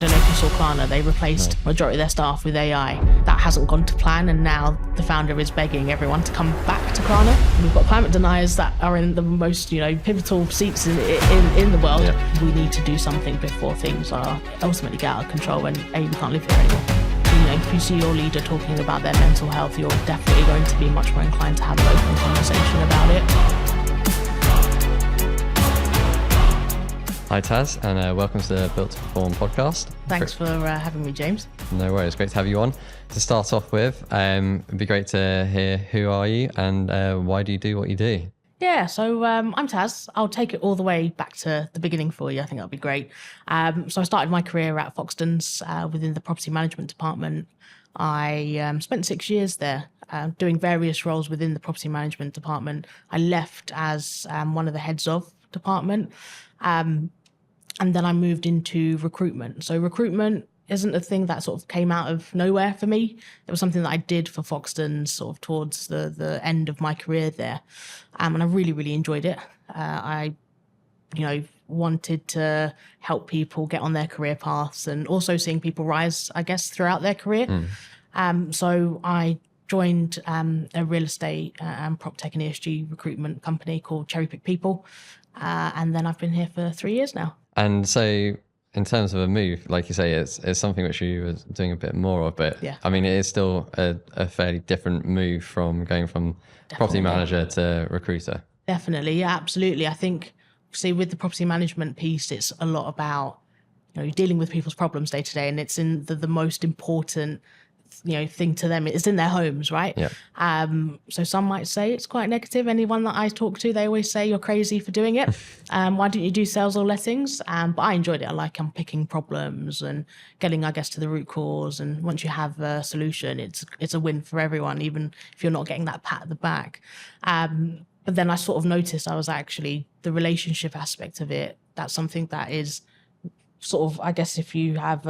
I don't know if you saw Klarna, they replaced majority of their staff with AI. That hasn't gone to plan, and now the founder is begging everyone to come back to Klarna. We've got climate deniers that are in the most, pivotal seats in the world. Yeah. We need to do something before things are ultimately get out of control and we can't live here anymore. If you see your leader talking about their mental health, you're definitely going to be much more inclined to have an open conversation about it. Hi Tas, and welcome to the Built to Perform podcast. Thanks for having me, James. No worries, great to have you on. To start off with, it'd be great to hear who are you and why do you do what you do? Yeah, so I'm Tas. I'll take it all the way back to the beginning for you. I think that'll be great. So I started my career at Foxtons within the property management department. I spent 6 years there doing various roles within the property management department. I left as one of the heads of department. And then I moved into recruitment. So recruitment isn't a thing that sort of came out of nowhere for me. It was something that I did for Foxtons sort of towards the end of my career there. And I really, really enjoyed it. I wanted to help people get on their career paths and also seeing people rise, I guess, throughout their career. So I joined a real estate and PropTech and ESG recruitment company called Cherry Pick People. And then I've been here for 3 years now. And so in terms of a move, like you say, it's something which you were doing a bit more of, but yeah. I mean, it is still a fairly different move from going from property manager to recruiter. Definitely, yeah, absolutely. I think, see, with the property management piece, it's a lot about, you're dealing with people's problems day to day, and it's in the most important thing to them. It's in their homes, right? Yeah. So some might say it's quite negative. Anyone that I talk to, they always say you're crazy for doing it. Why don't you do sales or lettings? But I enjoyed it. I like unpicking problems and getting, I guess, to the root cause. And once you have a solution, it's a win for everyone, even if you're not getting that pat at the back. But then I sort of noticed I was actually the relationship aspect of it. That's something that is sort of, I guess, if you have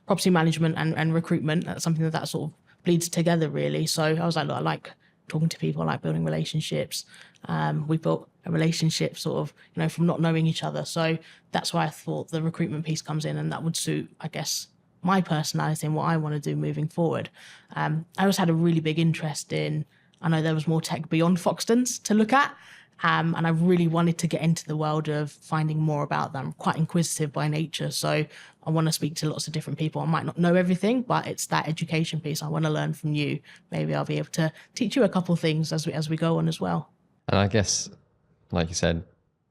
property management and recruitment, that's something that sort of bleeds together, really. So I was like, look, I like talking to people, I like building relationships. We built a relationship sort of, from not knowing each other. So that's why I thought the recruitment piece comes in, and that would suit, I guess, my personality and what I want to do moving forward. I also had a really big interest in, I know there was more tech beyond Foxtons to look at. And I really wanted to get into the world of finding more about them. I'm quite inquisitive by nature, so I want to speak to lots of different people. I might not know everything, but it's that education piece. I want to learn from you. Maybe I'll be able to teach you a couple of things as we go on as well. And I guess, like you said,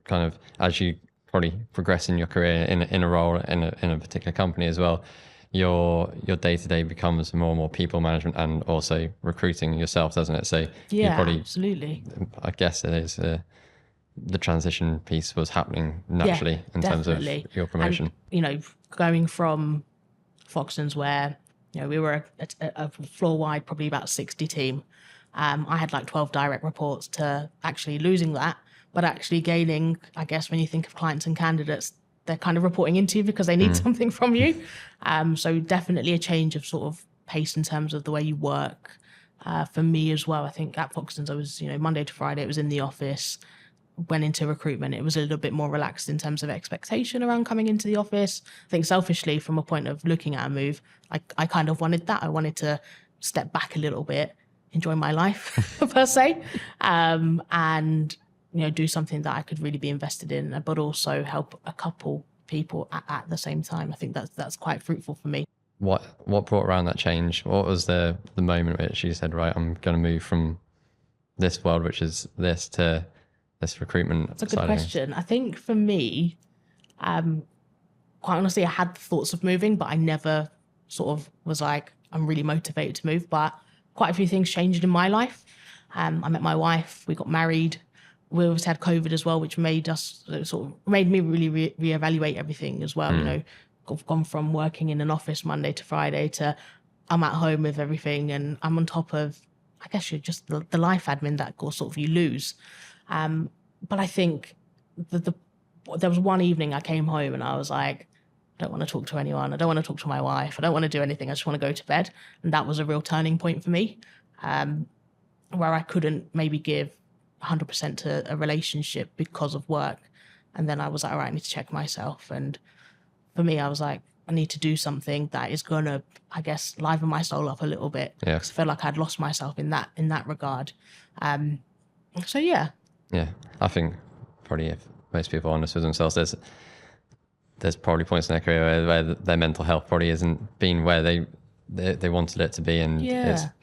kind of as you probably progress in your career in a role in a particular company as well, your day-to-day becomes more and more people management and also recruiting yourself, doesn't it? So yeah, you probably, absolutely. I guess it is the transition piece was happening naturally in terms of your promotion. And, going from Foxtons where we were a floor-wide, probably about 60 team. I had like 12 direct reports to actually losing that, but actually gaining, I guess, when you think of clients and candidates, they're kind of reporting into you because they need something from you. So definitely a change of sort of pace in terms of the way you work. For me as well, I think at Foxtons I was, Monday to Friday, it was in the office. Went into recruitment, it was a little bit more relaxed in terms of expectation around coming into the office. I think selfishly, from a point of looking at a move, I kind of wanted that. I wanted to step back a little bit, enjoy my life per se, and do something that I could really be invested in, but also help a couple people at the same time. I think that's quite fruitful for me. What brought around that change? What was the moment which you said, right, I'm going to move from this world, which is this, to this recruitment? That's a good question. I think for me, quite honestly, I had thoughts of moving, but I never sort of was like, I'm really motivated to move. But quite a few things changed in my life. I met my wife, we got married. We obviously had COVID as well, which made me really reevaluate everything as well. I've gone from working in an office Monday to Friday to I'm at home with everything, and I'm on top of, I guess, you're just the life admin that sort of you lose. But I think there was one evening I came home and I was like, I don't want to talk to anyone. I don't want to talk to my wife. I don't want to do anything. I just want to go to bed. And that was a real turning point for me, where I couldn't maybe give 100% to a relationship because of work. And then I was like, all right, I need to check myself. And for me, I was like, I need to do something that is going to, I guess, liven my soul up a little bit. Yeah. Because I feel like I'd lost myself in that regard. So yeah. Yeah, I think probably if most people are honest with themselves, there's probably points in their career where their mental health probably isn't being where they wanted it to be, and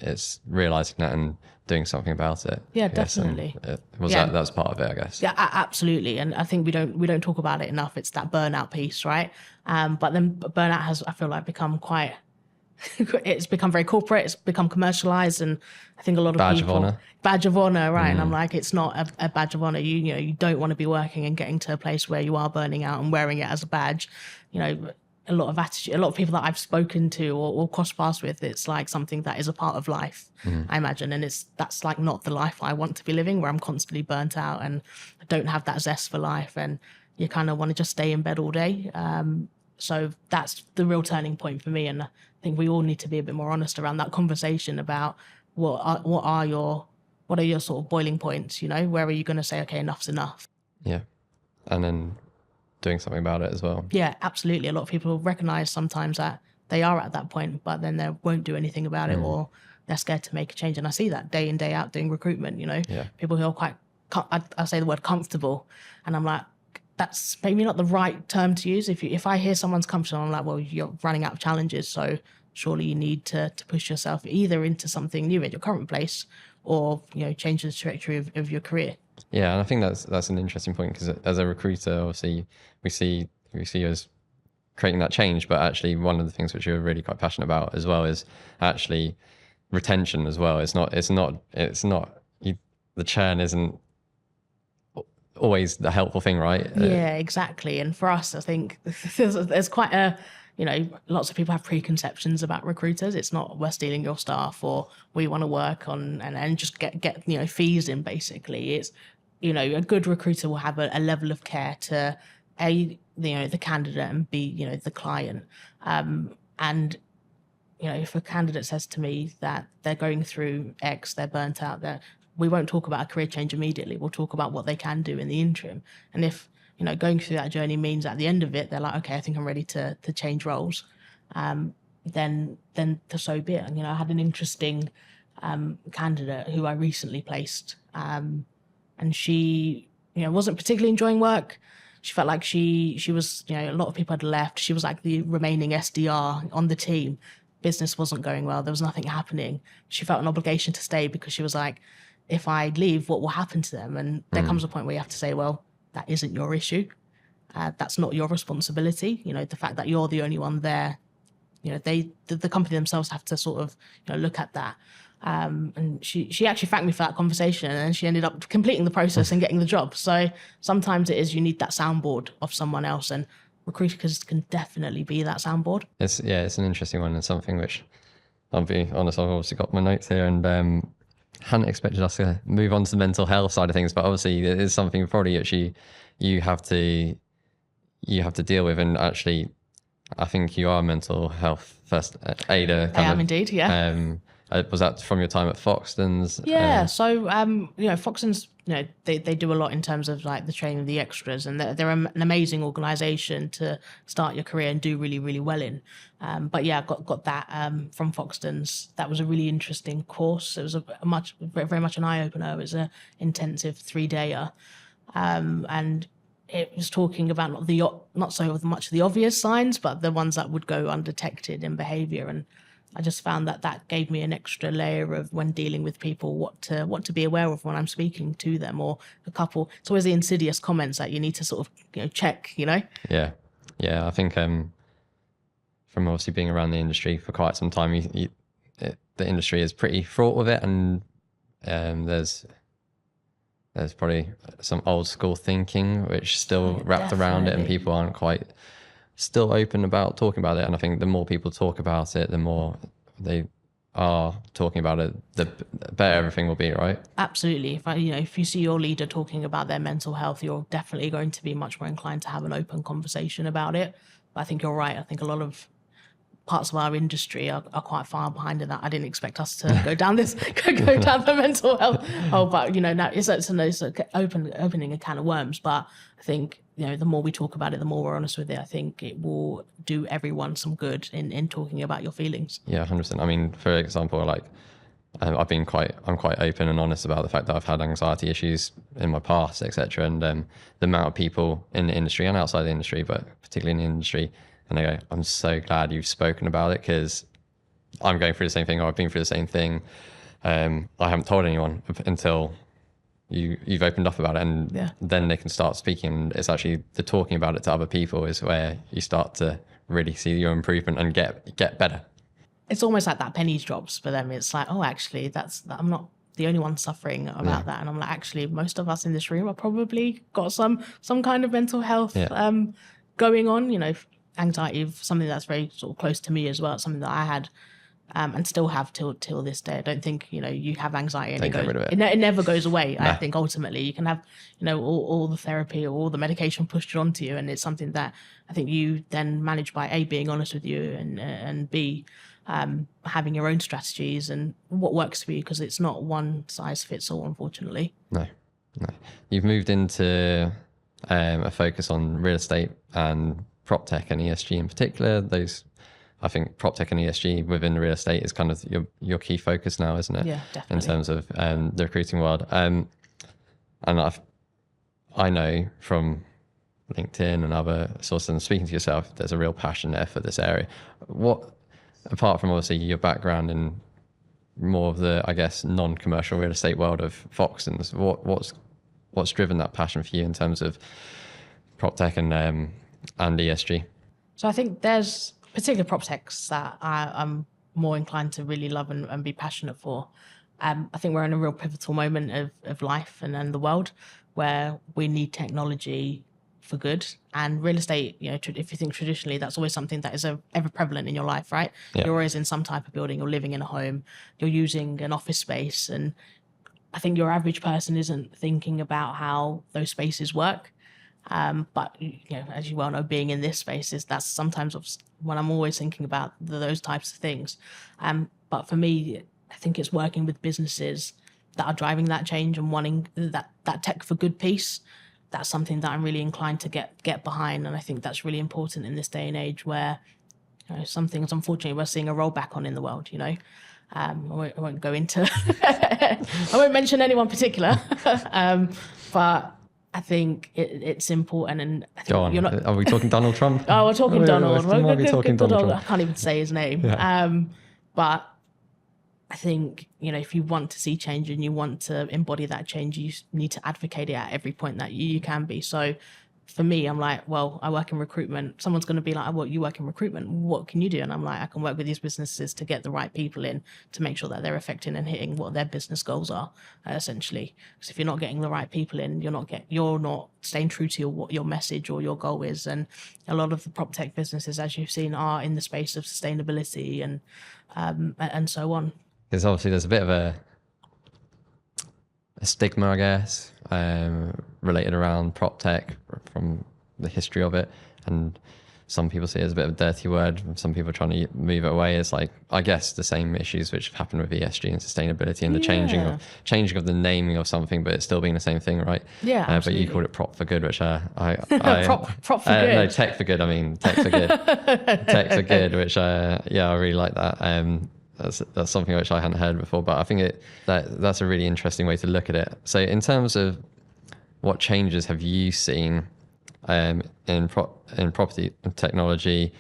it's realizing that and doing something about it. Yeah, definitely. That was part of it, I guess. Yeah, absolutely. And I think we don't talk about it enough. It's that burnout piece, right? But then burnout has, I feel like, become quite. It's become very corporate. It's become commercialized, and I think a lot of badge people of honor. Badge of honor, right? And I'm like, it's not a badge of honor. You don't want to be working and getting to a place where you are burning out and wearing it as a badge. A lot of attitude, a lot of people that I've spoken to or crossed paths with, it's like something that is a part of life, I imagine. And that's like not the life I want to be living, where I'm constantly burnt out and I don't have that zest for life, and you kind of want to just stay in bed all day. So that's the real turning point for me. And I think we all need to be a bit more honest around that conversation about what are your sort of boiling points, where are you going to say, okay, enough's enough? Yeah. And then doing something about it as well. Yeah, absolutely. A lot of people recognize sometimes that they are at that point, but then they won't do anything about it, or they're scared to make a change. And I see that day in, day out doing recruitment, people who are quite, I say the word comfortable, and I'm like, that's maybe not the right term to use. If I hear someone's comfortable, I'm like, well, you're running out of challenges, so surely you need to push yourself either into something new at your current place, or change the trajectory of your career. Yeah, and I think that's an interesting point, because as a recruiter, obviously we see you as creating that change, but actually one of the things which you're really quite passionate about as well is actually retention as well. It's not the churn isn't always the helpful thing, right? Yeah, exactly. And for us, I think there's quite a, lots of people have preconceptions about recruiters. It's not we're stealing your staff, or we want to work on and just get fees in, basically. It's, a good recruiter will have a level of care to the candidate, and B, the client. And if a candidate says to me that they're going through X, they're burnt out, we won't talk about a career change immediately. We'll talk about what they can do in the interim. And if, going through that journey means at the end of it, they're like, okay, I think I'm ready to change roles, then so be it. And, I had an interesting candidate who I recently placed, and she, wasn't particularly enjoying work. She felt like she was, a lot of people had left. She was like the remaining SDR on the team. Business wasn't going well. There was nothing happening. She felt an obligation to stay, because she was like, if I leave, what will happen to them? And there comes a point where you have to say, well, that isn't your issue. That's not your responsibility. The fact that you're the only one there, the company themselves have to sort of, look at that. And she actually thanked me for that conversation, and she ended up completing the process and getting the job. So sometimes it is, you need that soundboard of someone else, and recruiters can definitely be that soundboard. It's an interesting one, and something which, I'll be honest, I've obviously got my notes here, and hadn't expected us to move on to the mental health side of things, but obviously it is something probably actually you have to deal with. And actually, I think you are a mental health first aider. I am indeed, yeah. Was that from your time at Foxtons? Yeah. So, Foxtons, they do a lot in terms of like the training of the extras, and they're an amazing organisation to start your career and do really, really well in. But yeah, got that from Foxtons. That was a really interesting course. It was very much an eye opener. It was an intensive 3-dayer, and it was talking about not so much the obvious signs, but the ones that would go undetected in behaviour. And I just found that gave me an extra layer of, when dealing with people, what to be aware of when I'm speaking to them, or a couple. It's always the insidious comments that you need to sort of check. Yeah. I think from obviously being around the industry for quite some time, the industry is pretty fraught with it, and there's probably some old school thinking which still wrapped around it, and people aren't quite still open about talking about it. And I think the more people talk about it, the more they are talking about it, the better everything will be, right? Absolutely. If you see your leader talking about their mental health, you're definitely going to be much more inclined to have an open conversation about it. But I think you're right. I think a lot of parts of our industry are quite far behind in that. I didn't expect us to go down go down the mental health. But now it's opening a can of worms. But I think, the more we talk about it, the more we're honest with it. I think it will do everyone some good in talking about your feelings. Yeah, 100%. I mean, for example, like I'm quite open and honest about the fact that I've had anxiety issues in my past, etc. And the amount of people in the industry and outside the industry, but particularly in the industry, and they go, I'm so glad you've spoken about it, because I'm going through the same thing, or I've been through the same thing. I haven't told anyone until you've opened up about it, and then they can start speaking. And it's actually the talking about it to other people is where you start to really see your improvement and get better. It's almost like that penny drops for them. It's like, oh, actually, I'm not the only one suffering about that. And I'm like, actually, most of us in this room are probably got some kind of mental health going on. Anxiety, something that's very sort of close to me as well. It's something that I had and still have till this day. I don't think you have anxiety and it never goes away. No. I think ultimately you can have all the therapy or all the medication pushed onto you, and it's something that I think you then manage by A, being honest with you, and B, having your own strategies and what works for you, because it's not one size fits all, unfortunately. No. You've moved into a focus on real estate and PropTech and ESG in particular. I think PropTech and ESG within real estate is kind of your key focus now, isn't it? Yeah, definitely. In terms of the recruiting world. And I know from LinkedIn and other sources, and speaking to yourself, there's a real passion there for this area. Apart from obviously your background in more of the, I guess, non-commercial real estate world of Foxtons, what's driven that passion for you in terms of PropTech and ESG? So I think there's particular PropTechs that I'm more inclined to really love and be passionate for. I think we're in a real pivotal moment of life and the world where we need technology for good. And real estate, if you think traditionally, that's always something that is ever prevalent in your life, right? Yeah. You're always in some type of building, you're living in a home, you're using an office space. And I think your average person isn't thinking about how those spaces work. But, as you well know, being in this space, that's sometimes when I'm always thinking about those types of things. But for me, I think it's working with businesses that are driving that change and wanting that tech for good piece. That's something that I'm really inclined to get behind. And I think that's really important in this day and age where some things, unfortunately, we're seeing a rollback on in the world, I won't go into, I won't mention anyone particular, but I think it's important. And I think go on. You're not... Are we talking Donald Trump? Oh, we're talking Donald. We're talking Donald Trump. I can't even say his name. Yeah. But I think, if you want to see change and you want to embody that change, you need to advocate it at every point that you can be. So for me, I'm like, well, I work in recruitment. Someone's going to be like, well, you work in recruitment. What can you do? And I'm like, I can work with these businesses to get the right people in to make sure that they're affecting and hitting what their business goals are, essentially. Because if you're not getting the right people in, you're not staying true to your message or your goal is. And a lot of the PropTech businesses, as you've seen, are in the space of sustainability and so on. Because obviously there's a bit of a stigma, I guess, related around PropTech from the history of it. And some people see it as a bit of a dirty word. Some people are trying to move it away. It's like, I guess, the same issues which have happened with ESG and sustainability and the changing of the naming of something, but it's still being the same thing, right? Yeah, but you called it prop for good, which prop for good. No, tech for good. I mean, tech for good. Tech for good, which I really like that. That's something which I hadn't heard before, but I think that's a really interesting way to look at it. So in terms of what changes have you seen in property and technology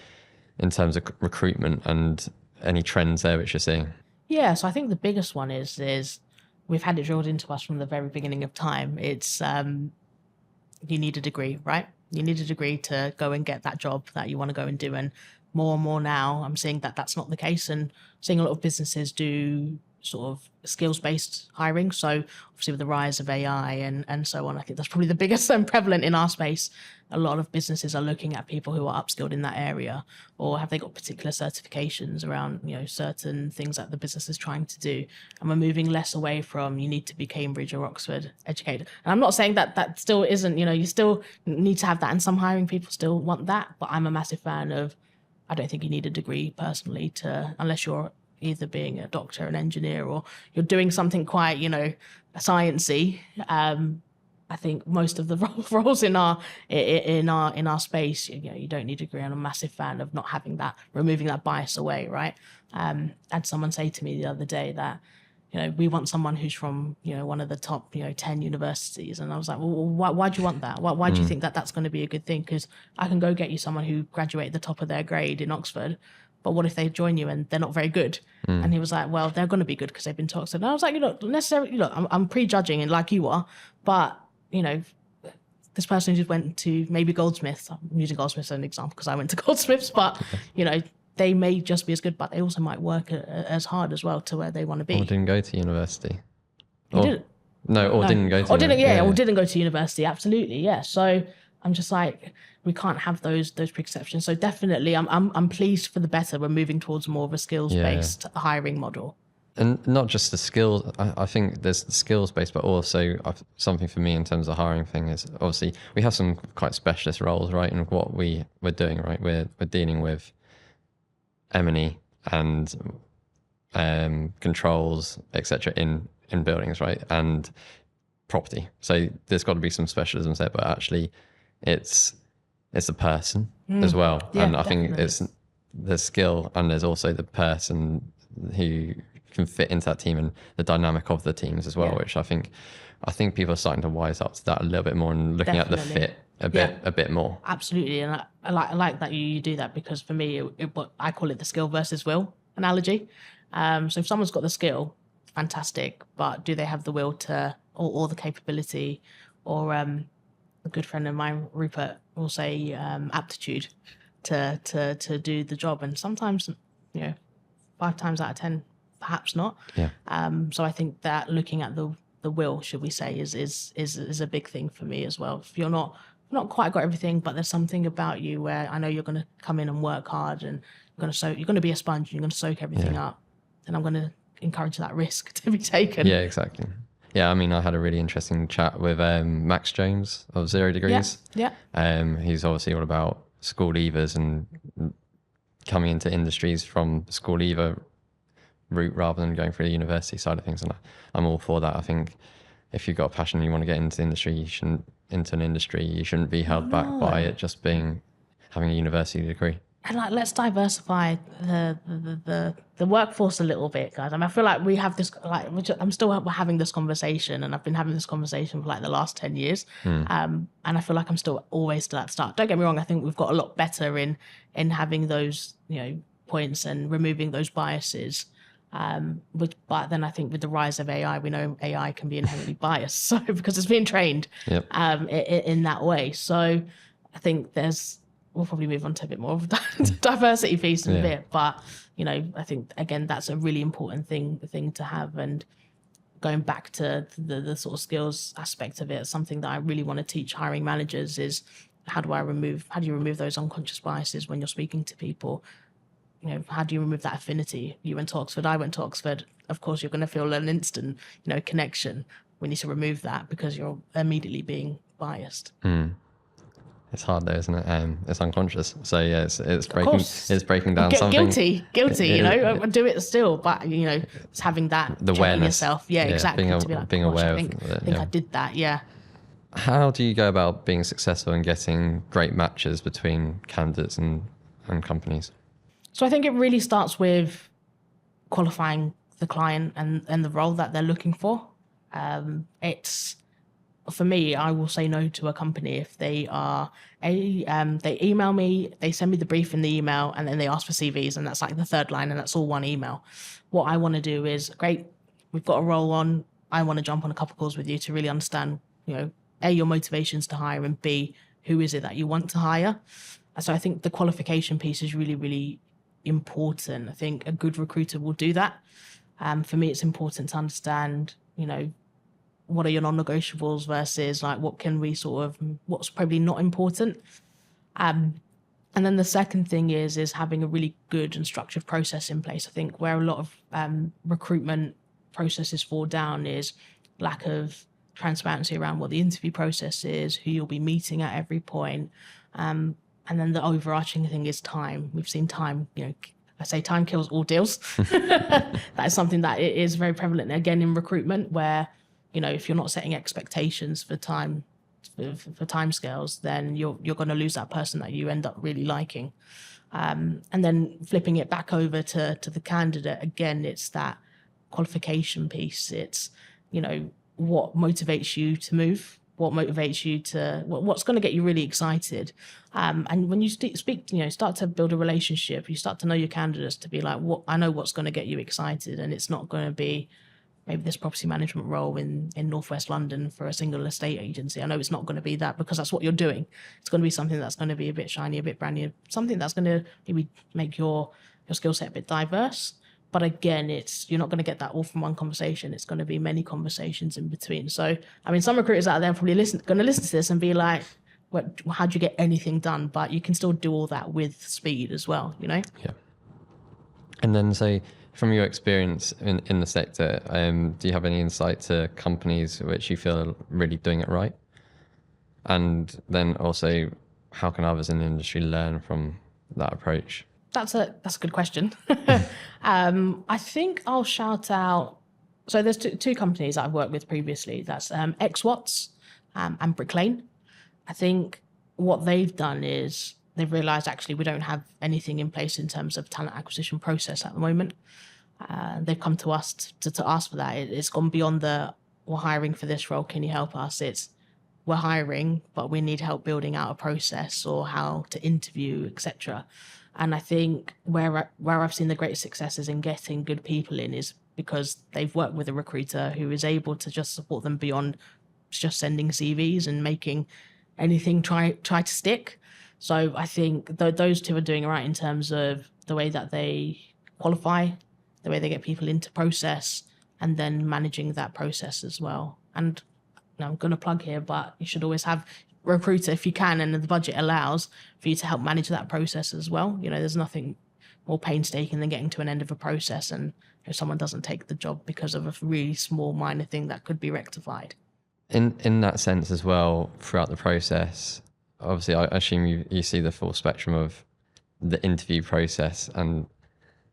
in terms of recruitment and any trends there which you're seeing? Yeah, so I think the biggest one is we've had it drilled into us from the very beginning of time. It's you need a degree, right? You need a degree to go and get that job that you want to go and do. And more now, I'm seeing that that's not the case, and seeing a lot of businesses do sort of skills-based hiring. So obviously with the rise of AI and so on, I think that's probably the biggest and prevalent in our space. A lot of businesses are looking at people who are upskilled in that area, or have they got particular certifications around, certain things that the business is trying to do. And we're moving less away from you need to be Cambridge or Oxford educated. And I'm not saying that still isn't, you still need to have that, and some hiring people still want that, but I'm a massive fan of I don't think you need a degree personally unless you're either being a doctor, an engineer, or you're doing something quite, sciencey. I think most of the roles in our space, you don't need a degree. I'm a massive fan of not having that, removing that bias away, right? I had someone say to me the other day that, we want someone who's from, one of the top, 10 universities. And I was like, well, why do you want that? Why do you think that that's going to be a good thing? Because I can go get you someone who graduated the top of their grade in Oxford, but what if they join you and they're not very good? And he was like, well, they're going to be good because they've been to Oxford. And I was like, necessarily, I'm prejudging and like you are, but, this person who just went to maybe Goldsmiths, I'm using Goldsmiths as an example because I went to Goldsmiths, but, they may just be as good, but they also might work as hard as well to where they want to be. Or didn't go to university. Didn't. Didn't go to or didn't go to university. Absolutely, yeah. So I'm just like, we can't have those preconceptions. So definitely, I'm pleased for the better. We're moving towards more of a skills-based hiring model. And not just the skills. I think there's the skills based, but also something for me in terms of the hiring thing is obviously we have some quite specialist roles, right? And what we're doing, right? We're dealing with M&E and controls, etc. in buildings, right? And property. So there's got to be some specialisms there, but actually it's a person as well. Yeah, and I definitely. think it's the skill and there's also the person who can fit into that team and the dynamic of the teams as well, which I think people are starting to wise up to that a little bit more and looking at the fit a bit more. Absolutely, and I like that you do that because for me, I call it the skill versus will analogy. So if someone's got the skill, fantastic, but do they have the will to or the capability, or a good friend of mine, Rupert, will say aptitude to do the job, and sometimes 5 times out of 10, perhaps not. Yeah. So I think that looking at the will, should we say, is a big thing for me as well. If you're not quite got everything, but there's something about you where I know you're going to come in and work hard and you're going to be a sponge and you're going to soak everything up, then I'm going to encourage that risk to be taken. Yeah, exactly. Yeah, I mean, I had a really interesting chat with Max Jones of 0 Degrees. Yeah. He's obviously all about school leavers and coming into industries from the school leaver route rather than going through the university side of things. And I'm all for that. I think if you've got a passion and you want to get into industry, you shouldn't be held back by it just having a university degree. And let's diversify the workforce a little bit, guys. I mean, I feel like we have this, I'm still having this conversation, and I've been having this conversation for the last 10 years. And I feel like I'm always still at the start. Don't get me wrong. I think we've got a lot better in having those, points and removing those biases. But then I think with the rise of AI, we know AI can be inherently biased, so because it's being trained in that way. So I think we'll probably move on to a bit more of the diversity piece in a bit, but I think again that's a really important thing to have. And going back to the sort of skills aspect of it, something that I really want to teach hiring managers is how do you remove those unconscious biases when you're speaking to people? How do you remove that affinity? You went to Oxford, I went to Oxford. Of course, you're going to feel an instant, connection. We need to remove that because you're immediately being biased. It's hard though, isn't it? It's unconscious. So yeah, it's breaking down something. Guilty. I do it still, but it's having that the awareness yourself. Yeah, exactly. Being aware of it. I think I did that. Yeah. How do you go about being successful and getting great matches between candidates and companies? So I think it really starts with qualifying the client and the role that they're looking for. For me, I will say no to a company if they they email me, they send me the brief in the email, and then they ask for CVs, and that's the third line, and that's all one email. What I want to do is, great, we've got a role on. I want to jump on a couple calls with you to really understand, A, your motivations to hire, and B, who is it that you want to hire. So I think the qualification piece is really, really important. I think a good recruiter will do that. For me, it's important to understand, what are your non-negotiables versus what can we what's probably not important. And then the second thing is having a really good and structured process in place. I think where a lot of recruitment processes fall down is lack of transparency around what the interview process is, who you'll be meeting at every point. And then the overarching thing is time. We've seen time, I say time kills all deals. That is something that it is very prevalent again in recruitment, where, if you're not setting expectations for time, for timescales, then you're going to lose that person that you end up really liking. And then flipping it back over to the candidate, again, it's that qualification piece. It's, what motivates you to move, what motivates you to, what's going to get you really excited. And when you speak, start to build a relationship, you start to know your candidates to be like, I know what's going to get you excited. And it's not going to be maybe this property management role in Northwest London for a single estate agency. I know it's not going to be that, because that's what you're doing. It's going to be something that's going to be a bit shiny, a bit brand new, something that's going to maybe make your skill set a bit diverse. But again, you're not going to get that all from one conversation. It's going to be many conversations in between. So, some recruiters out there are probably going to listen to this and be like, how'd you get anything done? But you can still do all that with speed as well, Yeah. And then, so from your experience in the sector, do you have any insight to companies which you feel are really doing it right? And then also, how can others in the industry learn from that approach? That's a good question. I think I'll shout out. So there's two companies that I've worked with previously. That's XWatts and Brick Lane. I think what they've done is they've realised actually we don't have anything in place in terms of talent acquisition process at the moment. They've come to us to ask for that. It's gone beyond we're hiring for this role, can you help us? It's we're hiring, but we need help building out a process or how to interview, etc. And I think where I've seen the greatest successes in getting good people in is because they've worked with a recruiter who is able to just support them beyond just sending CVs and making anything try to stick. So I think those two are doing it right in terms of the way that they qualify, the way they get people into process, and then managing that process as well. And I'm going to plug here, but you should always have a recruiter, if you can, and the budget allows, for you to help manage that process as well. There's nothing more painstaking than getting to an end of a process and if someone doesn't take the job because of a really small minor thing that could be rectified. In that sense as well, throughout the process, obviously I assume you see the full spectrum of the interview process, and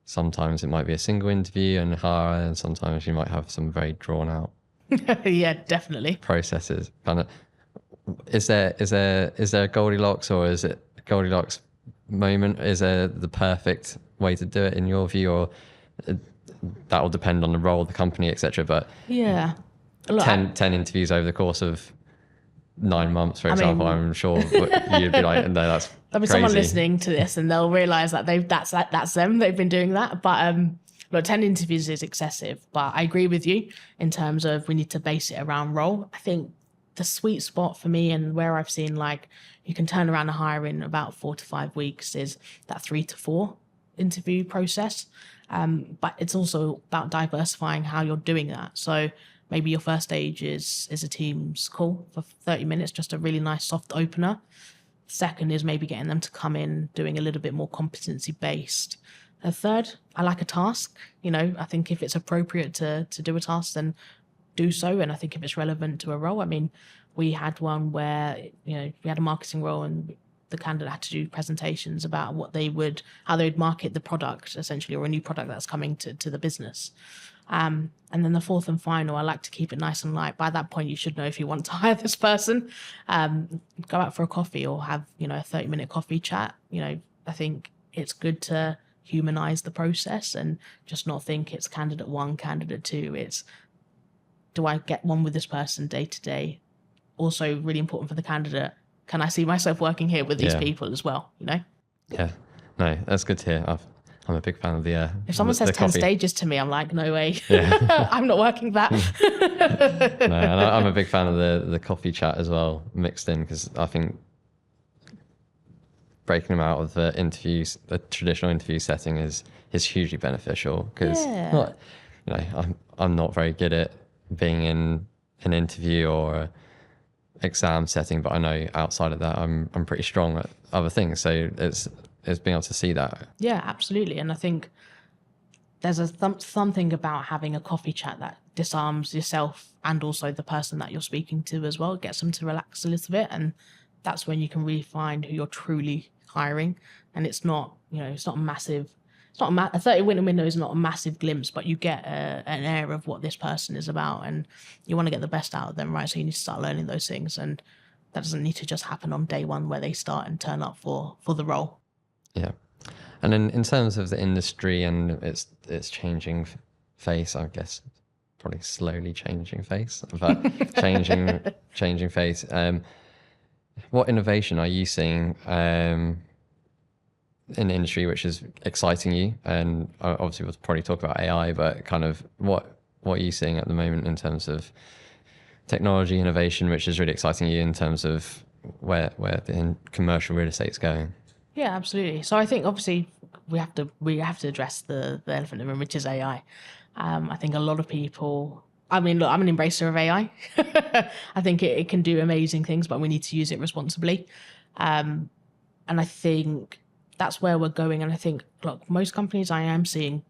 sometimes it might be a single interview and hire, and sometimes you might have some very drawn out yeah, definitely processes. Kind of, is there a Goldilocks, or is it a Goldilocks moment? Is there the perfect way to do it in your view, or that will depend on the role, the company, etc. But yeah, look, 10 interviews over the course of 9 months, for example, I'm sure you'd be like, no, that's there'll be crazy. someone listening to this and they'll realise that that's them. They've been doing that. But look, 10 interviews is excessive. But I agree with you in terms of we need to base it around role. I think the sweet spot for me, and where I've seen like you can turn around a hire in about 4 to 5 weeks, is that 3 to 4 interview process. But it's also about diversifying how you're doing that. So maybe your first stage is a Teams call for 30 minutes, just a really nice soft opener. Second is maybe getting them to come in, doing a little bit more competency based. A third, I like a task. I think if it's appropriate to do a task, then do so. And I think if it's relevant to a role, we had one where, we had a marketing role and the candidate had to do presentations about how they would market the product, essentially, or a new product that's coming to the business. And then the fourth and final, I like to keep it nice and light. By that point, you should know if you want to hire this person. Go out for a coffee or have, a 30-minute coffee chat. I think it's good to humanize the process and just not think it's candidate 1, candidate 2. It's, do I get one with this person day to day? Also really important for the candidate. Can I see myself working here with these people as well? Yeah, no, that's good to hear. I'm a big fan of the. If someone says 10 coffee stages to me, I'm like, no way. Yeah. I'm not working that. No, and I'm a big fan of the coffee chat as well, mixed in, because I think breaking them out of the traditional interview setting is hugely beneficial. Because I'm not very good at being in an interview or exam setting, but I know outside of that I'm pretty strong at other things. So it's being able to see that. Yeah, absolutely. And I think there's something about having a coffee chat that disarms yourself and also the person that you're speaking to as well. It gets them to relax a little bit, and that's when you can really find who you're truly hiring, and it's not, it's not a massive. It's not a 30-minute window is not a massive glimpse, but you get an air of what this person is about, and you want to get the best out of them, right? So you need to start learning those things, and that doesn't need to just happen on day one where they start and turn up for the role. Yeah. And then in terms of the industry and its changing face, I guess probably slowly changing face, but changing face. What innovation are you seeing in the industry which is exciting you? And obviously we'll probably talk about AI, but kind of what are you seeing at the moment in terms of technology innovation, which is really exciting you in terms of where the commercial real estate's going? Yeah, absolutely. So I think obviously we have to address the elephant in the room, which is AI. I think a lot of people. I mean, look, I'm an embracer of AI. I think it can do amazing things, but we need to use it responsibly. And I think that's where we're going. And I think, look, most companies I am seeing,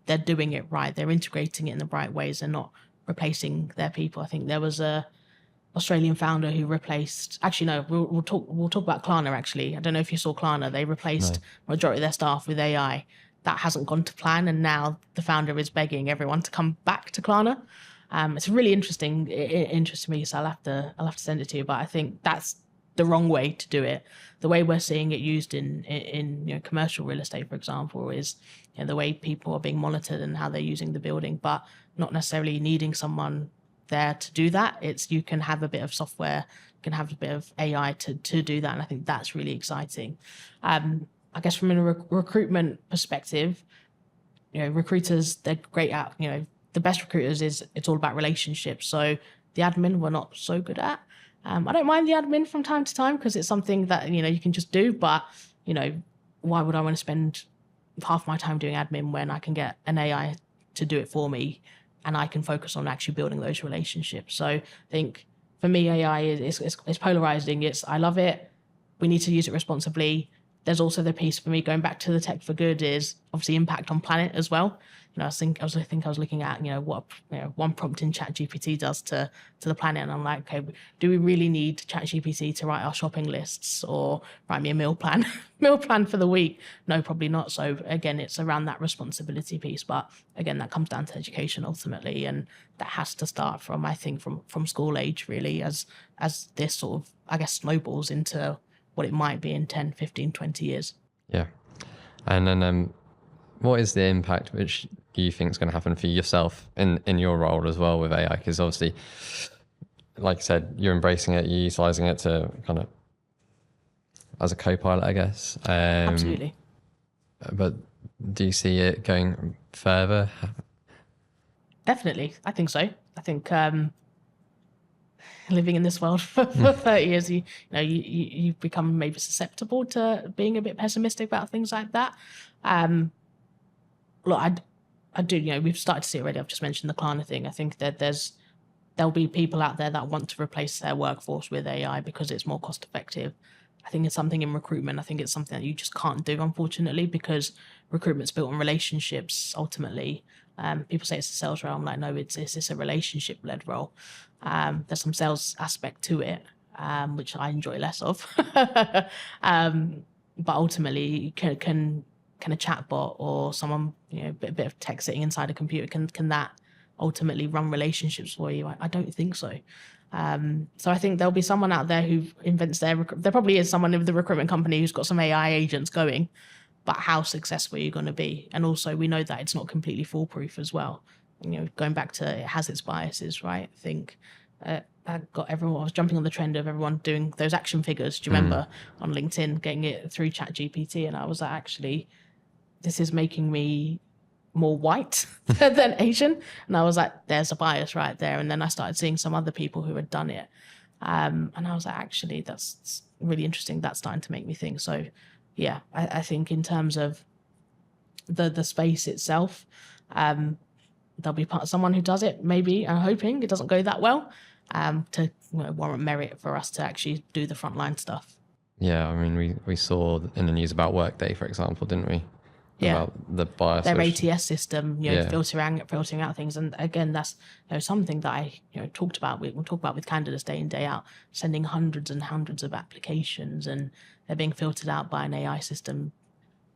they're doing it right. They're integrating it in the right ways. They're not replacing their people. I think there was a Australian founder who replaced. Actually, no, we'll talk about Klarna. Actually, I don't know if you saw Klarna. They replaced majority of their staff with AI. That hasn't gone to plan, and now the founder is begging everyone to come back to Klarna. It's really interesting. It interests me, so I'll have to send it to you. But I think that's the wrong way to do it. The way we're seeing it used in commercial real estate, for example, is the way people are being monitored and how they're using the building, but not necessarily needing someone there to do that. It's you can have a bit of software, you can have a bit of AI to do that, and I think that's really exciting. I guess from a recruitment perspective, recruiters, they're great at the best recruiters is it's all about relationships. So the admin we're not so good at. I don't mind the admin from time to time because it's something that you can just do, but why would I want to spend half my time doing admin when I can get an AI to do it for me and I can focus on actually building those relationships? So I think for me, AI is polarizing. I love it. We need to use it responsibly. There's also the piece for me going back to the tech for good is obviously impact on planet as well. I was looking at what one prompt in ChatGPT does to the planet, and I'm like, okay, do we really need ChatGPT to write our shopping lists or write me a meal plan for the week? No, probably not. So again, it's around that responsibility piece, but again, that comes down to education ultimately, and that has to start from from school age really, as this sort of I guess snowballs into what it might be in 10, 15, 20 years. Yeah. And then what is the impact which you think is going to happen for yourself in your role as well with AI? Because obviously, like I said, you're embracing it, you're utilizing it to kind of as a co-pilot, I guess. Absolutely. But do you see it going further? Definitely. I think so. I think living in this world for 30 years, you become maybe susceptible to being a bit pessimistic about things like that. Look, I do, we've started to see already. I've just mentioned the Klarna thing. I think that there'll be people out there that want to replace their workforce with AI because it's more cost effective. I think it's something in recruitment. I think it's something that you just can't do, unfortunately, because recruitment's built on relationships ultimately. People say it's a sales role. I'm like, no, it's a relationship-led role. There's some sales aspect to it, which I enjoy less of. But ultimately, can a chatbot or someone, a bit of tech sitting inside a computer, can that ultimately run relationships for you? I don't think so. So I think there'll be someone out there who invents there probably is someone in the recruitment company who's got some AI agents going, but how successful are you going to be? And also we know that it's not completely foolproof as well. Going back to it has its biases, right? I think I was jumping on the trend of everyone doing those action figures. Do you remember on LinkedIn getting it through ChatGPT? And I was like, actually, this is making me more white than Asian. And I was like, there's a bias right there. And then I started seeing some other people who had done it. And I was like, actually, that's really interesting. That's starting to make me think. So yeah, I think in terms of the space itself, there'll be someone who does it, maybe, I'm hoping it doesn't go that well, to warrant merit for us to actually do the frontline stuff. Yeah, I mean, we saw in the news about Workday, for example, didn't we? Yeah. About the bias. Their ATS system, filtering out things. And again, that's something that I we'll talk about with candidates day in, day out, sending hundreds and hundreds of applications and they're being filtered out by an AI system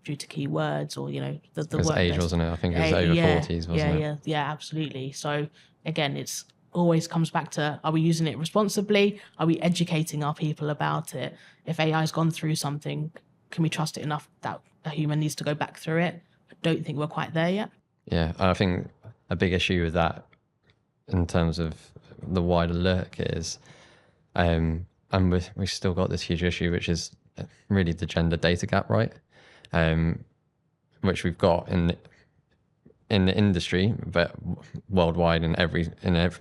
due to keywords or, the It was work age, that's- wasn't it? I think it was over 40s, wasn't it? Yeah, absolutely. So again, it's always comes back to, are we using it responsibly? Are we educating our people about it? If AI's gone through something, can we trust it enough that a human needs to go back through it? I don't think we're quite there yet. Yeah, and I think a big issue with that in terms of the wider look is, and we've still got this huge issue, which is really the gender data gap, right? Which we've got in the industry, but worldwide in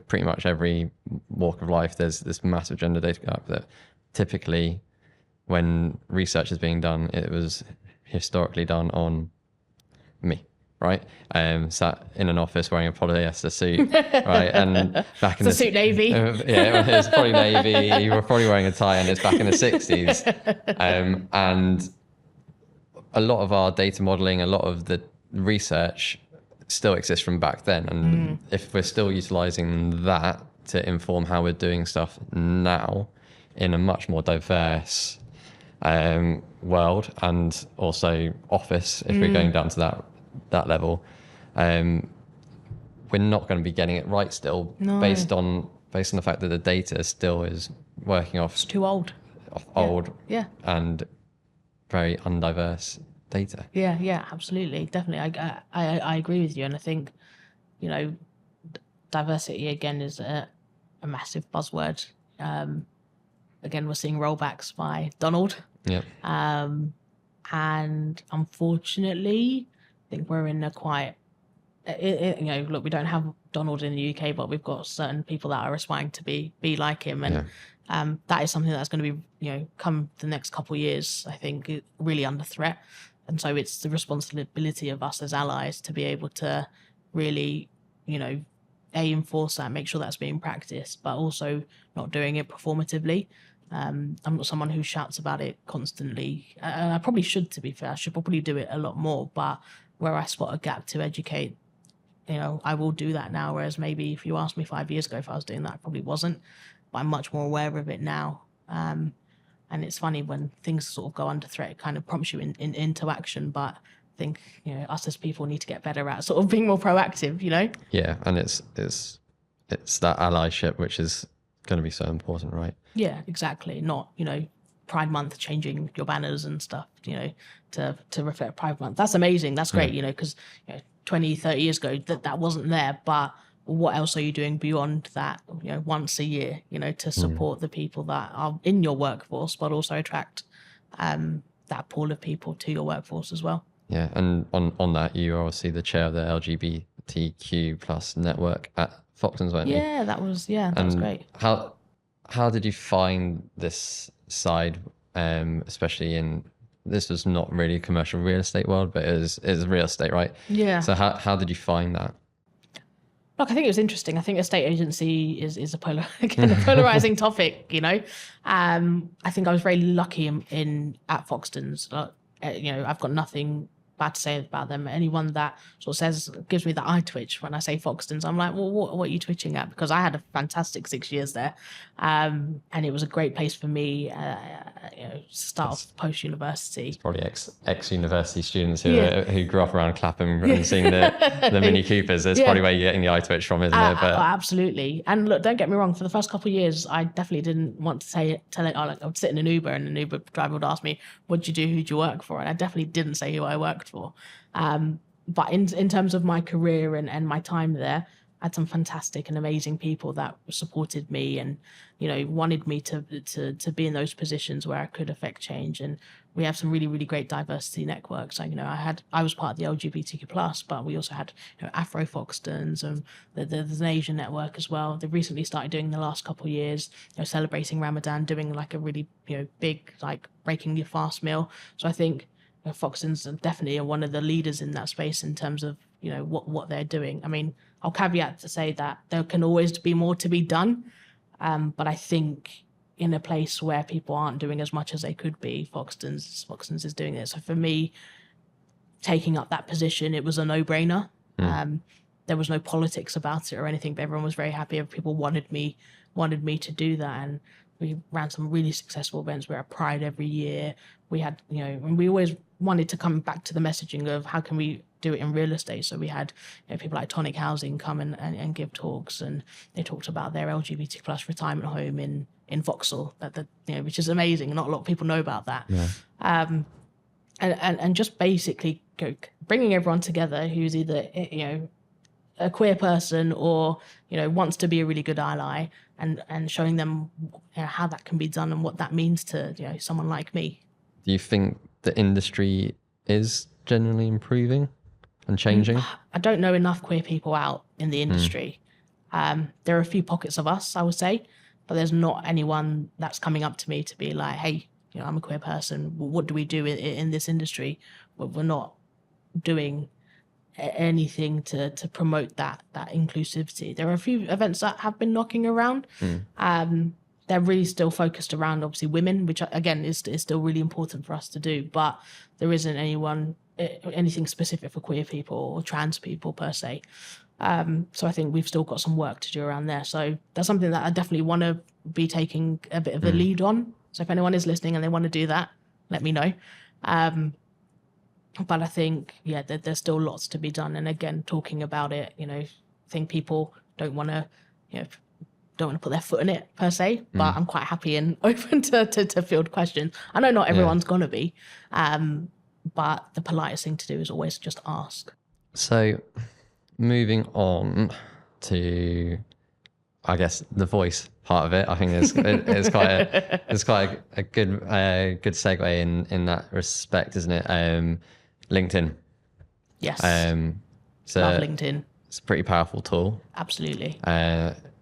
pretty much every walk of life, there's this massive gender data gap that typically when research is being done, it was historically done on me, right? Sat in an office wearing a polyester suit, right? And back in the suit navy. Yeah, it was probably navy. You were probably wearing a tie, and it's back in the 60s. And a lot of our data modeling, a lot of the research still exists from back then. And if we're still utilizing that to inform how we're doing stuff now in a much more diverse world, and also office, if we're going down to that level, we're not going to be getting it right still. No. based on the fact that the data still is working off It's too old. Yeah. and very undiverse data. Yeah, absolutely. Definitely. I agree with you. And I think, diversity again is a massive buzzword. Again, we're seeing rollbacks by Donald. Yeah. And unfortunately, I think we're in a quite, look, we don't have Donald in the UK, but we've got certain people that are aspiring to be like him. And that is something that's going to be, come the next couple of years, I think, really under threat. And so it's the responsibility of us as allies to be able to really, enforce that, make sure that's being practiced, but also not doing it performatively. I'm not someone who shouts about it constantly. And I probably should, to be fair. I should probably do it a lot more. But where I spot a gap to educate, I will do that now. Whereas maybe if you asked me 5 years ago if I was doing that, I probably wasn't. But I'm much more aware of it now. And it's funny when things sort of go under threat, it kind of prompts you into action. But I think, us as people need to get better at sort of being more proactive, Yeah, and it's that allyship which is going to be so important, right? Yeah, exactly. Not, Pride Month, changing your banners and stuff, to reflect Pride Month. That's amazing. That's great, because 20, 30 years ago that wasn't there. But what else are you doing beyond that, once a year, to support the people that are in your workforce, but also attract that pool of people to your workforce as well? Yeah, and on that, you are obviously the chair of the LGBTQ plus network at Foxtons, weren't you? Yeah, that was great. How did you find this side, especially in, this was not really commercial real estate world, but it was real estate, right? Yeah. So how did you find that? Look, I think it was interesting. I think estate agency is a polarizing topic, I think I was very lucky at Foxtons. I've got nothing bad to say about them. Anyone that sort of gives me the eye twitch when I say Foxtons, I'm like, well, what are you twitching at? Because I had a fantastic 6 years there. And it was a great place for me, start off post-university. It's probably ex-university students who grew up around Clapham and seeing the Mini Coopers. That's probably where you're getting the eye twitch from, isn't it? But absolutely. And look, don't get me wrong, for the first couple of years, I definitely didn't want to tell it. I would sit in an Uber and an Uber driver would ask me, what'd you do? Who'd you work for? And I definitely didn't say who I worked for. But in terms of my career and my time there, I had some fantastic and amazing people that supported me and, wanted me to be in those positions where I could affect change. And we have some really, really great diversity networks. I was part of the LGBTQ plus, but we also had Afro Foxtons and there's an Asian network as well. They've recently started doing the last couple of years, celebrating Ramadan, doing like a really big like breaking your fast meal. So I think Foxtons are definitely one of the leaders in that space in terms of what they're doing. I mean, I'll caveat to say that there can always be more to be done, but I think in a place where people aren't doing as much as they could be, Foxtons is doing it. So for me, taking up that position, it was a no-brainer. There was no politics about it or anything, but everyone was very happy. People wanted me to do that, and We ran some really successful events. We're at Pride every year. We had, and we always wanted to come back to the messaging of how can we do it in real estate. So we had people like Tonic Housing come and give talks, and they talked about their LGBT plus retirement home in Vauxhall, which is amazing. Not a lot of people know about that. Yeah. And just basically bringing everyone together who's either, a queer person or, wants to be a really good ally, and showing them how that can be done and what that means to, someone like me. Do you think the industry is generally improving and changing? I don't know enough queer people out in the industry. There are a few pockets of us, I would say, but there's not anyone that's coming up to me to be like, hey, I'm a queer person. What do we do in this industry? Well, we're not doing anything to promote that inclusivity. There are a few events that have been knocking around. They're really still focused around obviously women, which again is still really important for us to do, but there isn't anything specific for queer people or trans people per se. So I think we've still got some work to do around there. So that's something that I definitely want to be taking a bit of a lead on. So if anyone is listening and they want to do that, let me know. But I think, there's still lots to be done. And again, talking about it, I think people don't want to put their foot in it per se, but I'm quite happy and open to field questions. I know not everyone's going to be, but the politest thing to do is always just ask. So moving on to, I guess, the voice part of it, I think it's quite a good segue in that respect, isn't it? LinkedIn. Yes. So love LinkedIn. It's a pretty powerful tool. Absolutely.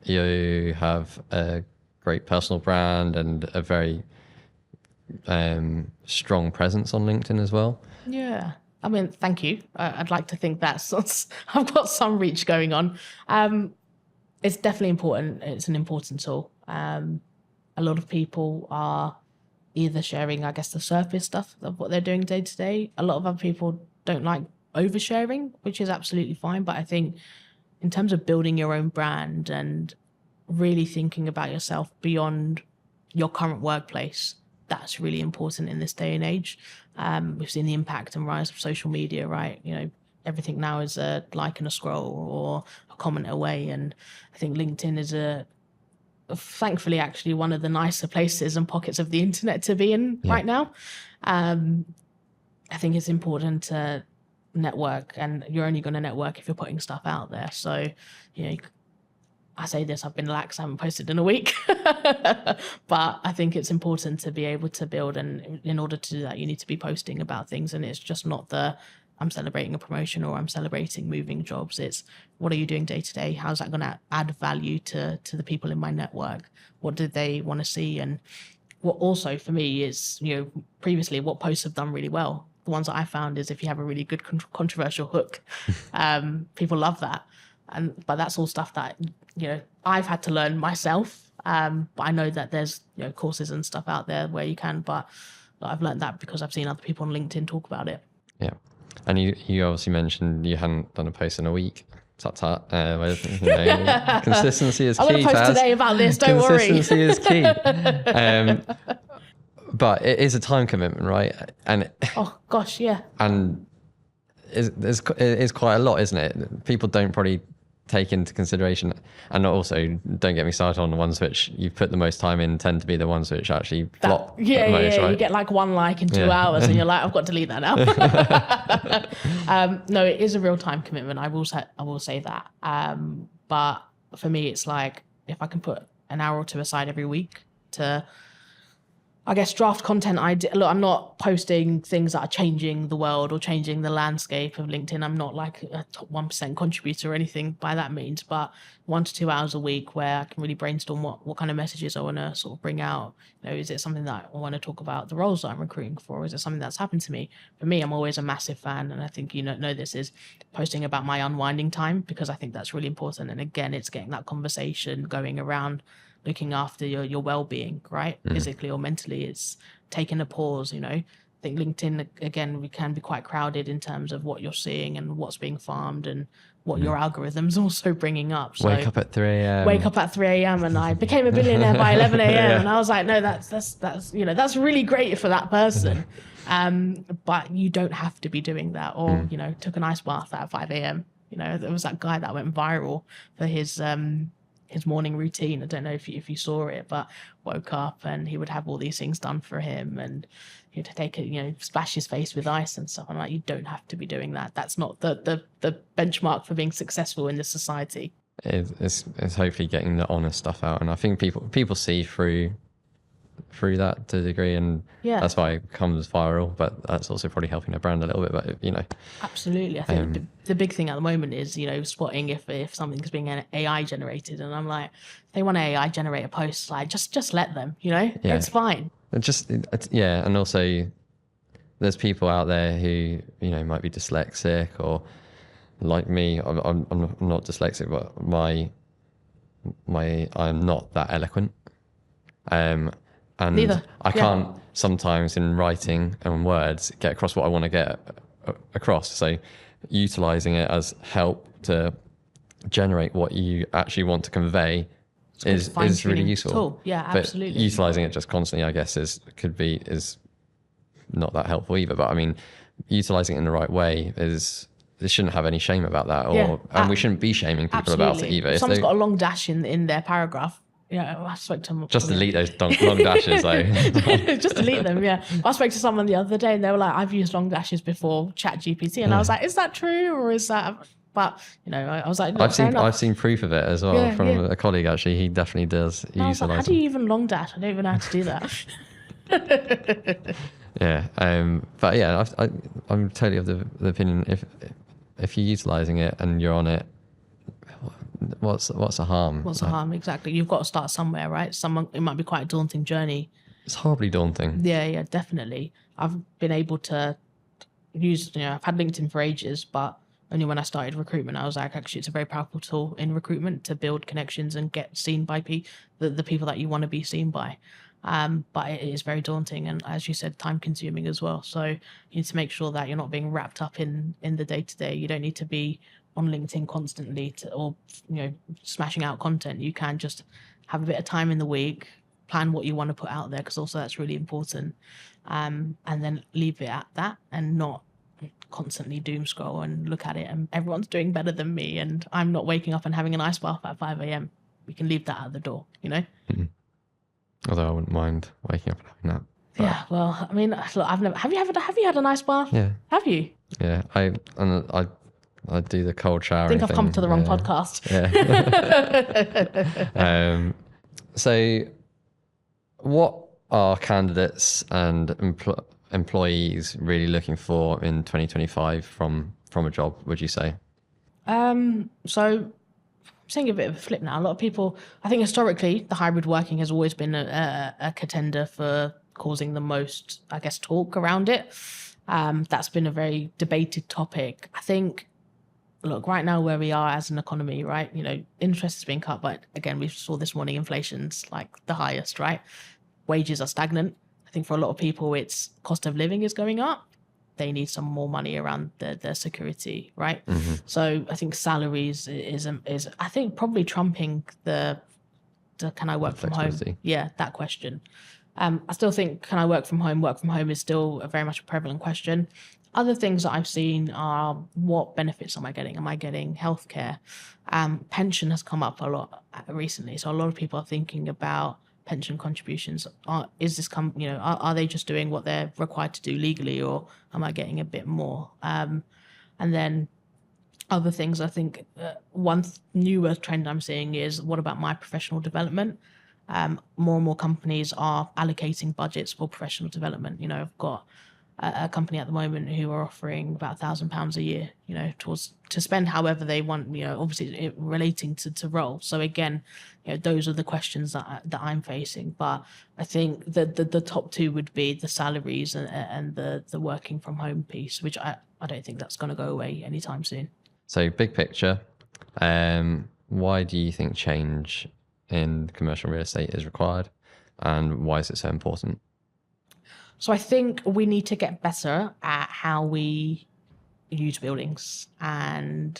You have a great personal brand and a very strong presence on LinkedIn as well. Yeah. I mean, thank you. I'd like to think I've got some reach going on. It's definitely important. It's an important tool. A lot of people are either sharing, I guess, the surface stuff of what they're doing day to day. A lot of other people don't like oversharing, which is absolutely fine. But I think in terms of building your own brand and really thinking about yourself beyond your current workplace, that's really important in this day and age. We've seen the impact and rise of social media, right? Everything now is a like and a scroll or a comment away. And I think LinkedIn is thankfully actually one of the nicer places and pockets of the internet to be in right now. I think it's important to network, and you're only going to network if you're putting stuff out there. So, I say this, I've been lax, I haven't posted in a week, but I think it's important to be able to build, and in order to do that, you need to be posting about things. And it's just not I'm celebrating a promotion or I'm celebrating moving jobs. It's what are you doing day to day? How's that going to add value to the people in my network? What do they want to see? And what also for me is, previously what posts have done really well. The ones that I found is if you have a really good controversial hook, people love that. But that's all stuff that, I've had to learn myself. But I know that there's, courses and stuff out there where you can, but I've learned that because I've seen other people on LinkedIn talk about it. Yeah. And you obviously mentioned you hadn't done a post in a week. Consistency is key. I'm going to post today about this, don't worry. Consistency is key. But it is a time commitment, right? And oh gosh, yeah. And it is quite a lot, isn't it? People don't probably take into consideration, and also don't get me started on the ones which you put the most time in tend to be the ones which actually flop the most, right? You get like one like in 2 hours and you're like, I've got to delete that now. No, it is a real time commitment. I will say that. But for me, it's like if I can put an hour or two aside every week to, I guess, draft content. Look, I'm not posting things that are changing the world or changing the landscape of LinkedIn. I'm not like a top 1% contributor or anything by that means, but 1 to 2 hours a week where I can really brainstorm what kind of messages I want to sort of bring out. Is it something that I want to talk about the roles that I'm recruiting for? Or is it something that's happened to me? For me, I'm always a massive fan, and I think know this, is posting about my unwinding time, because I think that's really important. And again, it's getting that conversation going around looking after your well-being, right? Physically or mentally. It's taking a pause, think LinkedIn, again, we can be quite crowded in terms of what you're seeing and what's being farmed and what your algorithm's also bringing up. So Wake up at 3 a.m. Wake up at 3 a.m. and I became a billionaire by 11 a.m. Yeah. And I was like, no, that's that's really great for that person. But you don't have to be doing that. Or, took an ice bath at 5 a.m. There was that guy that went viral for his morning routine. I don't know if you saw it, but woke up and he would have all these things done for him, and he'd take it, splash his face with ice and stuff. I'm like, you don't have to be doing that. That's not the benchmark for being successful in this society. It's hopefully getting the honest stuff out, and I think people see through that to a degree, and that's why it becomes viral. But that's also probably helping their brand a little bit. But absolutely, I think the big thing at the moment is spotting if something's being AI generated, and I'm like, if they want to AI generate a post, like just let them, it's fine. And also there's people out there who might be dyslexic, or like me, I'm not dyslexic, but I'm not that eloquent. And Neither. I can't sometimes in writing and words get across what I want to get across. So utilizing it as help to generate what you actually want to convey is really useful. Tool. Yeah, absolutely. But utilizing it just constantly, I guess, is not that helpful either. But I mean, utilizing it in the right way there shouldn't have any shame about that, and we shouldn't be shaming people about it either. If someone's got a long dash in their paragraph, I spoke to them. Just delete those long dashes, though. Just delete them, yeah. I spoke to someone the other day and they were like, I've used long dashes before ChatGPT. And I was like, is that true? Or is that... But, I was like, I've seen proof of it as well from a colleague, actually. He definitely does utilize how do you even long dash? I don't even know how to do that. Yeah. But yeah, I'm totally of the opinion, if you're utilizing it and you're on it, what's the harm? What's the harm? Exactly. You've got to start somewhere, right? It might be quite a daunting journey. It's horribly daunting. Yeah, definitely. I've been able to use, I've had LinkedIn for ages, but only when I started recruitment, I was like, actually, it's a very powerful tool in recruitment to build connections and get seen by the people that you want to be seen by. But it is very daunting, and as you said, time consuming as well. So you need to make sure that you're not being wrapped up in the day to day. You don't need to be on LinkedIn constantly or smashing out content. You can just have a bit of time in the week, plan what you want to put out there, because also that's really important, and then leave it at that, and not constantly doom scroll and look at it and everyone's doing better than me and I'm not waking up and having an ice bath at 5 a.m. We can leave that at the door, Mm-hmm. Although I wouldn't mind waking up and having that. But... Yeah, well, I mean, look, I've never. Have you had a nice bath? Yeah. Have you? Yeah, I do the cold shower. I think I've come to the wrong podcast. Yeah. So, what are candidates and employees really looking for in 2025 from a job, would you say? So seeing a bit of a flip now. A lot of people, I think historically, the hybrid working has always been a contender for causing the most, I guess, talk around it. That's been a very debated topic. I think, look, right now where we are as an economy, right, interest is being cut, but again, we saw this morning, inflation's like the highest, right? Wages are stagnant. I think for a lot of people, it's cost of living is going up. They need some more money around their security, right? Mm-hmm. So I think salaries is I think probably trumping the can I work from home? Yeah, that question. I still think can I work from home? Work from home is still very much a prevalent question. Other things that I've seen are what benefits am I getting? Am I getting healthcare? Pension has come up a lot recently, so a lot of people are thinking about pension contributions. Are they just doing what they're required to do legally, or am I getting a bit more? And then other things, I think one newer trend I'm seeing is what about my professional development? More and more companies are allocating budgets for professional development. I've got a company at the moment who are offering about £1,000 a year, to spend however they want, obviously relating to role. So again, those are the questions that I'm facing. But I think the top two would be the salaries and the working from home piece, which I don't think that's going to go away anytime soon. So big picture, why do you think change in commercial real estate is required, and why is it so important? So I think we need to get better at how we use buildings, and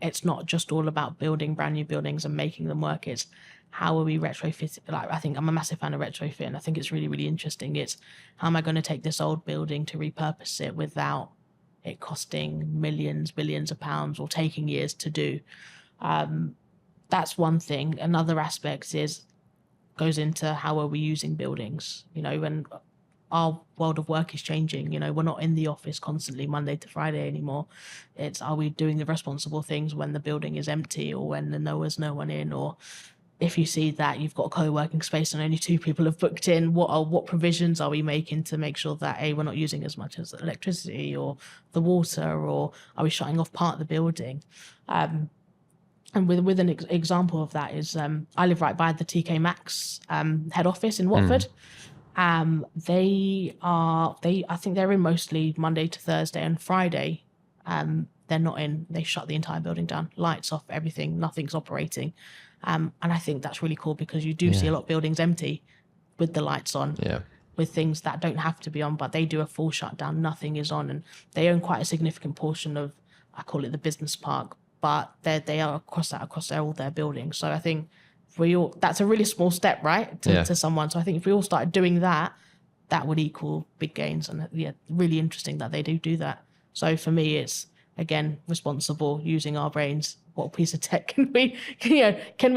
it's not just all about building brand new buildings and making them work. It's how are we retrofitting? Like, I think I'm a massive fan of retrofitting. I think it's really, really interesting. It's how am I going to take this old building to repurpose it without it costing millions, billions of pounds, or taking years to do. That's one thing. Another aspect goes into how are we using buildings, when our world of work is changing. We're not in the office constantly Monday to Friday anymore. It's, are we doing the responsible things when the building is empty, or when there's no one in, or if you see that you've got a co-working space and only 2 people have booked in, what provisions are we making to make sure that we're not using as much as electricity or the water, or are we shutting off part of the building? And with an example of that is I live right by the TK Maxx head office in Watford. I think they're in mostly Monday to Thursday, and Friday they're not in. They shut the entire building down, lights off, everything, nothing's operating. And I think that's really cool, because you do see a lot of buildings empty with the lights on, with things that don't have to be on, but they do a full shutdown, nothing is on, and they own quite a significant portion of, I call it the business park, but they are across all their buildings. So I think that's a really small step, right, to someone. So I think if we all started doing that, that would equal big gains. And really interesting that they do that. So for me, it's, again, responsible, using our brains. What piece of tech can we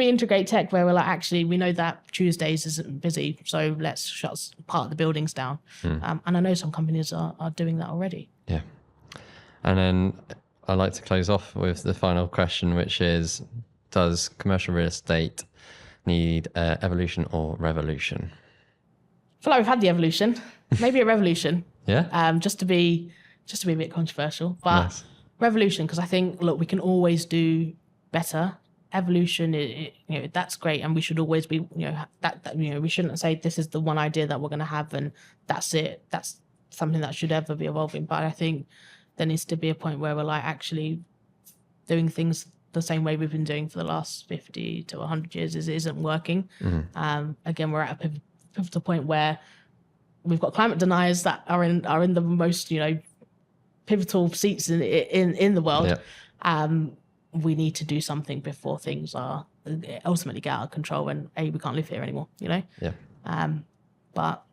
integrate tech where we're like, actually, we know that Tuesdays isn't busy, so let's shut part of the buildings down. And I know some companies are doing that already. Yeah. And then I'd like to close off with the final question, which is, does commercial real estate need evolution or revolution? I feel like we've had the evolution, maybe a revolution. Yeah. Just to be a bit controversial, but Nice. Revolution, because I think, look, we can always do better. Evolution, that's great, and we should always be, we shouldn't say this is the one idea that we're going to have and that's it. That's something that should ever be evolving. But I think there needs to be a point where we're like actually doing things the same way we've been doing for the last 50 to 100 years isn't working. Again, we're at a pivotal point where we've got climate deniers that are in the most pivotal seats in the world. We need to do something before things are ultimately get out of control, and we can't live here anymore. But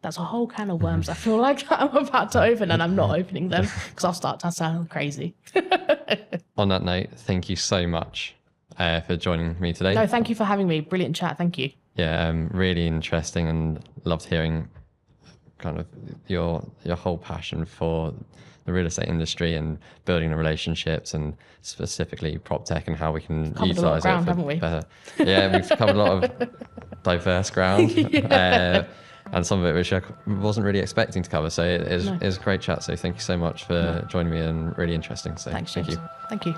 that's a whole can of worms I feel like I'm about to open, and I'm not opening them because I'll start to sound crazy. On that note, thank you so much for joining me today. No, thank you for having me. Brilliant chat. Thank you. Yeah, really interesting, and loved hearing kind of your whole passion for the real estate industry and building the relationships, and specifically PropTech and how we can utilize it for better. Yeah, we've covered a lot of diverse ground, and some of it which I wasn't really expecting to cover. So it is a great chat. So thank you so much for joining me, and really interesting. So Thanks, thank James. you. Thank you.